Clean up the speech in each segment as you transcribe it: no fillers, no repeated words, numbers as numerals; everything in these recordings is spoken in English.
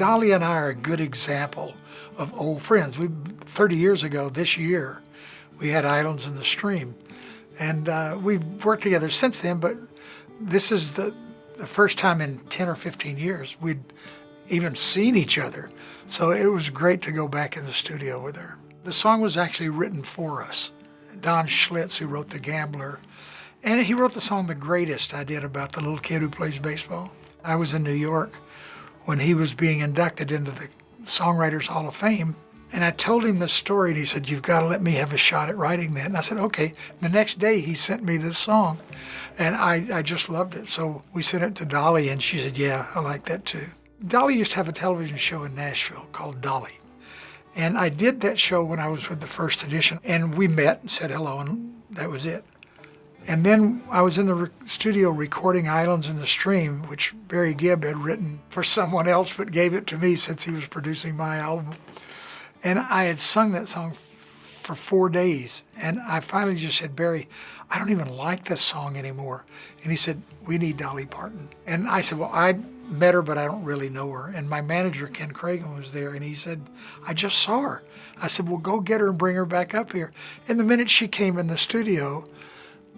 Dolly and I are a good example of old friends. 30 years ago this year, we had Islands in the Stream. And we've worked together since then, but this is the first time in 10 or 15 years we'd even seen each other. So it was great to go back in the studio with her. The song was actually written for us. Don Schlitz, who wrote The Gambler, and he wrote the song The Greatest I did about the little kid who plays baseball. I was in New York when he was being inducted into the Songwriters Hall of Fame, and I told him this story, and he said, "You've got to let me have a shot at writing that." And I said, "Okay." The next day, he sent me this song, and I just loved it. So we sent it to Dolly, and she said, "Yeah, I like that too." Dolly used to have a television show in Nashville called Dolly, and I did that show when I was with the First Edition, and we met and said hello, and that was it. And then I was in the studio recording Islands in the Stream, which Barry Gibb had written for someone else, but gave it to me since he was producing my album. And I had sung that song for 4 days. And I finally just said, "Barry, I don't even like this song anymore." And he said, "We need Dolly Parton." And I said, "Well, I met her, but I don't really know her." And my manager, Ken Cragen, was there, and he said, "I just saw her." I said, "Well, go get her and bring her back up here." And the minute she came in the studio,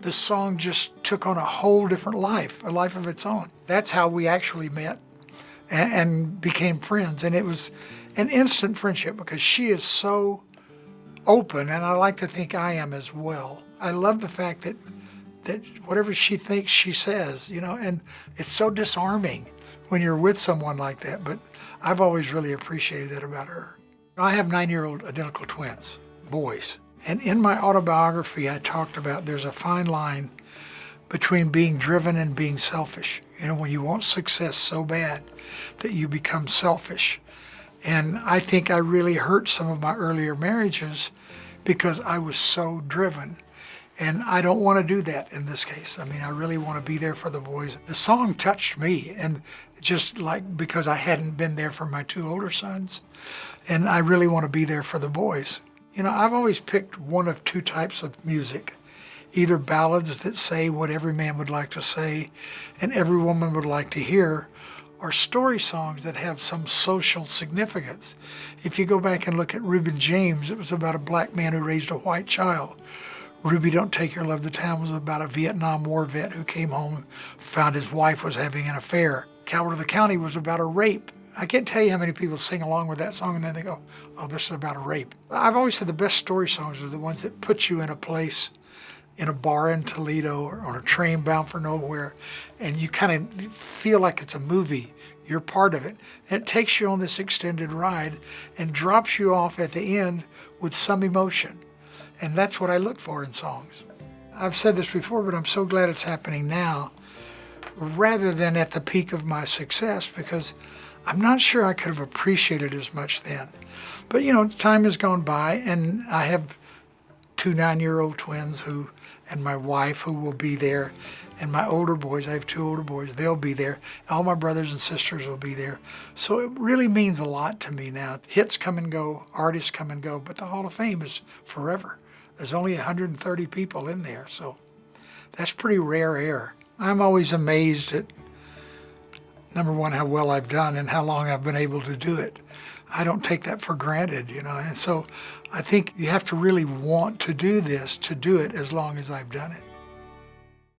the song just took on a whole different life, a life of its own. That's how we actually met and became friends. And it was an instant friendship because she is so open, and I like to think I am as well. I love the fact that whatever she thinks, she says, and it's so disarming when you're with someone like that. But I've always really appreciated that about her. I have 9-year-old identical twins, boys. And in my autobiography, I talked about there's a fine line between being driven and being selfish. When you want success so bad that you become selfish. And I think I really hurt some of my earlier marriages because I was so driven. And I don't want to do that in this case. I really want to be there for the boys. The song touched me, and just like because I hadn't been there for my 2 older sons, and I really want to be there for the boys. I've always picked one of 2 types of music, either ballads that say what every man would like to say and every woman would like to hear, or story songs that have some social significance. If you go back and look at Reuben James, it was about a black man who raised a white child. Ruby Don't Take Your Love to Town was about a Vietnam War vet who came home, found his wife was having an affair. Coward of the County was about a rape. I can't tell you how many people sing along with that song and then they go, "Oh, this is about a rape." I've always said the best story songs are the ones that put you in a place, in a bar in Toledo or on a train bound for nowhere, and you kind of feel like it's a movie. You're part of it. And it takes you on this extended ride and drops you off at the end with some emotion. And that's what I look for in songs. I've said this before, but I'm so glad it's happening now rather than at the peak of my success, because I'm not sure I could have appreciated as much then. But time has gone by, and I have 2 9-year-old twins and my wife who will be there, and my older boys, I have 2 older boys, they'll be there. All my brothers and sisters will be there. So it really means a lot to me now. Hits come and go, artists come and go, but the Hall of Fame is forever. There's only 130 people in there, so that's pretty rare air. I'm always amazed at, number one, how well I've done and how long I've been able to do it. I don't take that for granted, and so I think you have to really want to do this to do it as long as I've done it.